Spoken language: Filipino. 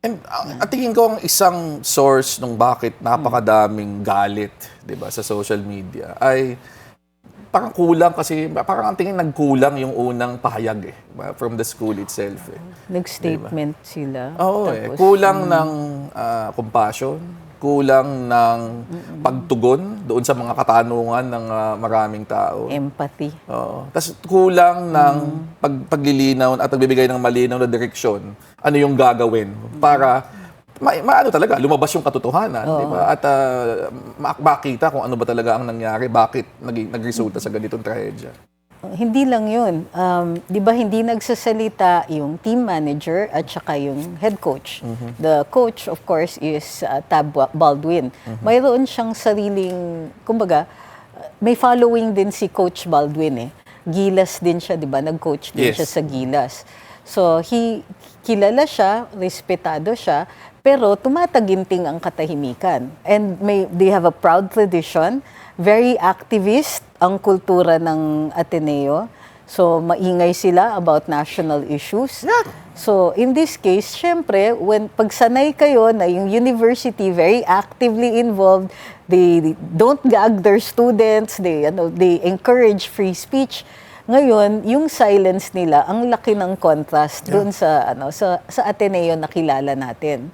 And at tingin ko ang isang source nung bakit napakadaming galit, 'di ba, sa social media ay parang kulang kasi parang ang tingin nagkulang yung unang pahayag from the school itself. Nag-statement sila. Oo, Tapos, kulang ng compassion, kulang ng pagtugon doon sa mga katanungan ng maraming tao. empathy. Oo. Tapos kulang ng paglilinaw at pagbibigay ng malinaw na direksyon. Ano yung gagawin para maano talaga, lumabas yung katotohanan, di ba? At makita kung ano ba talaga ang nangyari, bakit nagresulta sa ganitong trahedya. Hindi lang yun. Di ba hindi nagsasalita yung team manager at saka yung head coach. The coach, of course, is Tab Baldwin. Mayroon siyang sariling, kumbaga, may following din si Coach Baldwin eh. Gilas din siya, di ba? Nag-coach din Yes. siya sa Gilas. So, kilala siya, respetado siya, pero tumataginting ang katahimikan. And they have a proud tradition, very activist ang kultura ng Ateneo. So, maingay sila about national issues. So, in this case, syempre, pagsanay kayo na yung university very actively involved, they don't gag their students, they encourage free speech. Ngayon, yung silence nila, ang laki ng contrast doon sa Ateneo na kilala natin.